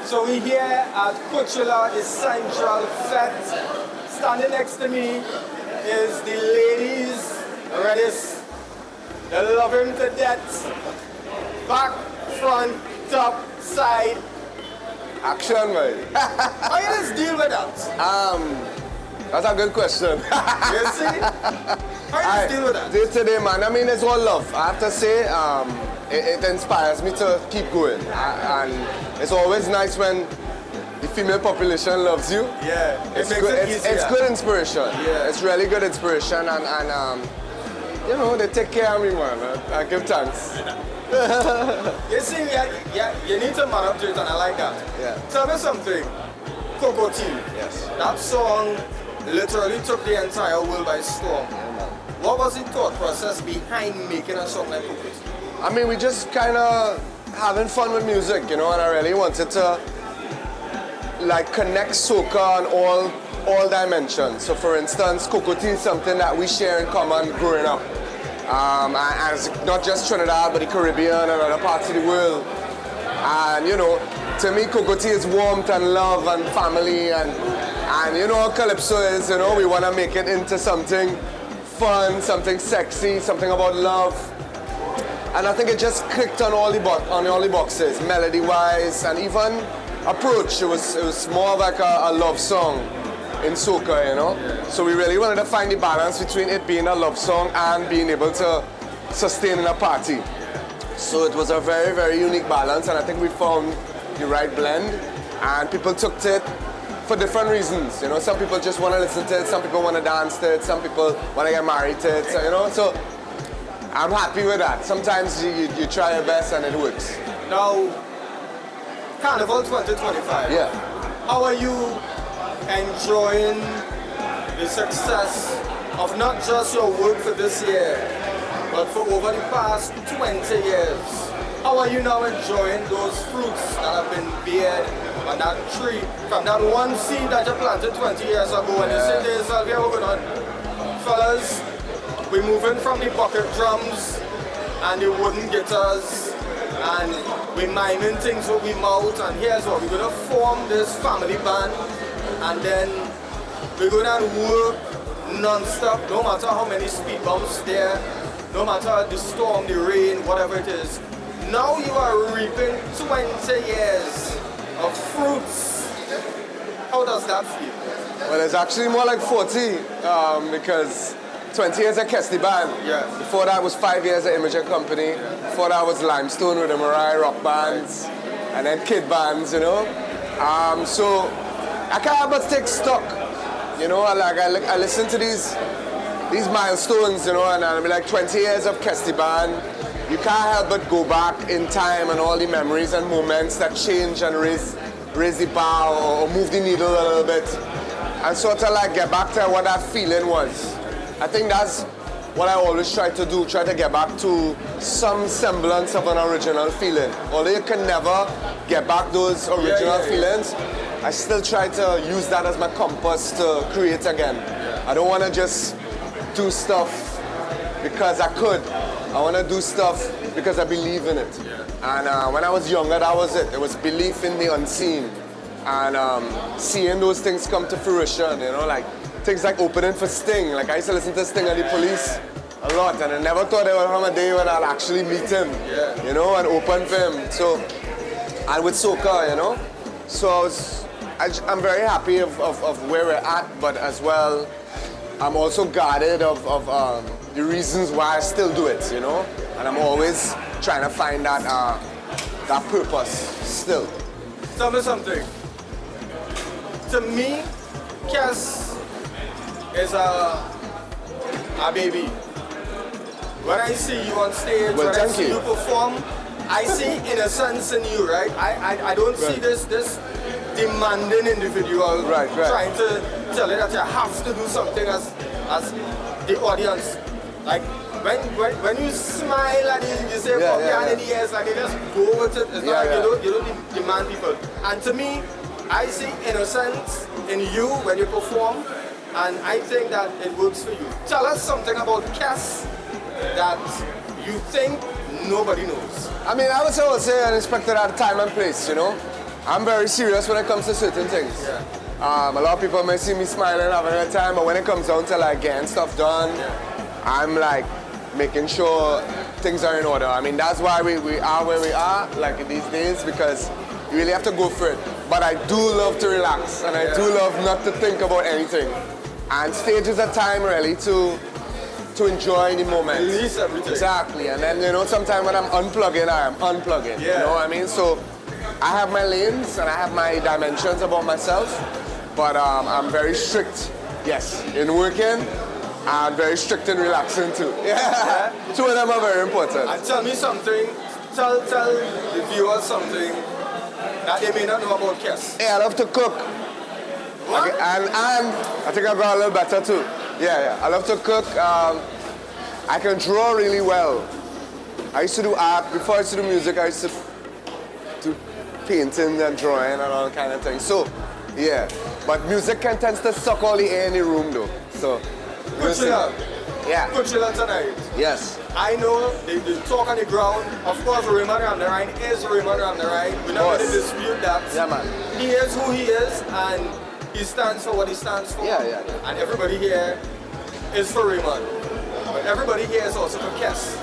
So we're here at Kuchela Fete. Standing next to me is the ladies, Redis. They love him to death. Back, front, top, side. Action, man. How you just deal with that? That's a good question. You see? How you just deal with that? Day to day, man. I mean, it's all love. I have to say, it inspires me to keep going. And it's always nice when the female population loves you. Yeah, it's good inspiration. Yeah. It's really good inspiration, and you know, they take care of me, man. I give thanks. You see, you need to man up to it, and I like that. Yeah. Tell me something. 𝐶𝐶𝐒. Yes. That song literally took the entire world by storm. What was the thought process behind making a song like 𝐶𝐶𝐒? I mean, we just kind of having fun with music, you know, and I really wanted to like connect soca on all dimensions. So for instance, 𝐶𝐶𝐒 is something that we share in common growing up. And it's not just Trinidad, but the Caribbean and other parts of the world. And you know, to me, 𝐶𝐶𝐒 is warmth and love and family, and you know how calypso is. You know, we want to make it into something fun, something sexy, something about love. And I think it just clicked on all the boxes, melody-wise, and even approach. It was more like a love song in soca, you know. So we really wanted to find the balance between it being a love song and being able to sustain in a party. So it was a very, very unique balance, and I think we found the right blend. And people took to it for different reasons, you know. Some people just want to listen to it, some people want to dance to it, some people want to get married to it, so, you know. So I'm happy with that. Sometimes you try your best and it works. Now, Carnival 2025. Yeah. How are you enjoying the success of not just your work for this year, but for over the past 20 years? How are you now enjoying those fruits that have been bared on that tree from that one seed that you planted 20 years ago? And you say to yourself, yeah, we're going on. Fellas, we're moving from the bucket drums and the wooden guitars, and we're miming things with we mouth, and here's what, we're going to form this family band, and then we're going to work non-stop, no matter how many speed bumps there, no matter the storm, the rain, whatever it is. Now you are reaping 20 years of fruits. How does that feel? Well, it's actually more like 40 because 20 years at 𝐾𝐿 band. Yeah. Before that was 5 years at Imaging Company. Before that was Limestone with the Mariah rock bands, and then kid bands, you know. So I can't help but take stock, you know. I listen to these milestones, you know, and I'll be like 20 years of 𝐾𝐿 band. You can't help but go back in time and all the memories and moments that change and raise the bar or move the needle a little bit, and sort of like get back to what that feeling was. I think that's what I always try to do, try to get back to some semblance of an original feeling. Although you can never get back those original feelings, I still try to use that as my compass to create again. I don't want to just do stuff because I could. I want to do stuff because I believe in it. And when I was younger, that was it. It was belief in the unseen. And seeing those things come to fruition, you know, like things like opening for Sting. Like I used to listen to Sting and the Police a lot, and I never thought there would come a day when I'll actually meet him, you know, and open for him. So, and with soca, you know. So I'm very happy of where we're at, but as well, I'm also guarded of the reasons why I still do it, you know. And I'm always trying to find that purpose still. Tell me something. To me, 𝐾𝐿 is a baby. When I see you on stage, when I see you perform, I see innocence in you, right? I don't see this demanding individual trying to tell you that you have to do something as the audience. Like when you smile and you say pop your hand in the ears and you just go with it, it's not like you don't demand people. And to me, I see innocence in you when you perform, and I think that it works for you. Tell us something about 𝐾𝐿 that you think nobody knows. I mean, I would say unexpected at time and place, you know. I'm very serious when it comes to certain things. Yeah. A lot of people may see me smiling, having a good time, but when it comes down to like getting stuff done, I'm like making sure things are in order. I mean, that's why we are where we are, like these days, because you really have to go for it. But I do love to relax, and I do love not to think about anything. And stage is a time really to enjoy the moment. Release everything. Exactly, and then, you know, sometimes when I'm unplugging, I am unplugging. Yeah. You know what I mean? So I have my lanes and I have my dimensions about myself, but I'm very strict, yes, in working, and very strict in relaxing too. Yeah. Two of them are very important. And tell me something, tell the viewers something that they may not know about Kes. Yeah, I love to cook. What? Okay, and I think I got a little better too. Yeah, I love to cook. I can draw really well. I used to do art. Before I used to do music, I used to do painting and drawing and all kind of things. So, yeah. But music can tend to suck all the air in the room though. So, Kuchela. Yeah. Kuchela tonight. Yes. I know they talk on the ground. Of course, Raymond Ramnarine is Raymond Ramnarine. We're not going to dispute that. Yeah, man. He is who he is, and he stands for what he stands for. Yeah. And everybody here is for Raymond. But everybody here is also for Kes.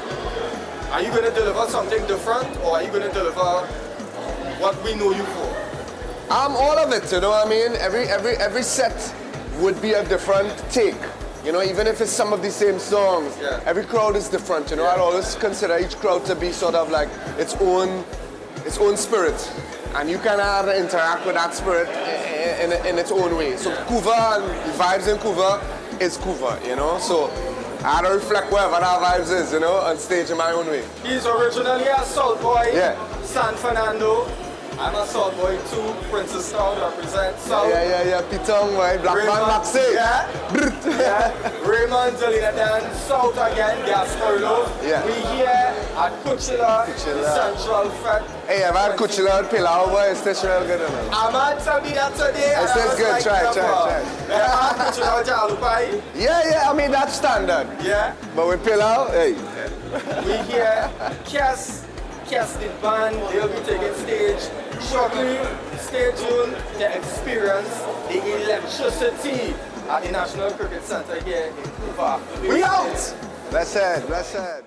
Are you going to deliver something different, or are you going to deliver what we know you for? All of it, you know what I mean? Every set would be a different take. You know, even if it's some of the same songs, every crowd is different. You know, I'd always consider each crowd to be sort of like its own spirit, and you can have to interact with that spirit in its own way. So 𝐿𝐮𝐜 and the vibes in 𝐿𝐮𝐜 is 𝐿𝐿𝐻, you know. So I don't reflect whatever that vibes is, you know, on stage in my own way. He's originally a South boy, San Fernando. I'm a South boy too, Princess Town represents South. Yeah, Pitong, boy, Black Man Maxi. Yeah. Raymond, Delina Dan, South again, Gasperlo. Yeah. We here at Kuchela Central Fete. Hey, I've had Kuchela and Pilau, boy, it's tastes real good. I'm at Sabina today. It tastes good, try. Kuchela 𝐿𝐻𝐻. Yeah, I mean, that's standard. Yeah. But with Pilau, hey. We here, Kes the band, they'll be taking stage shortly. Stay tuned to experience the electricity at the National Cricket Center here in Cuba. We out! Blessed.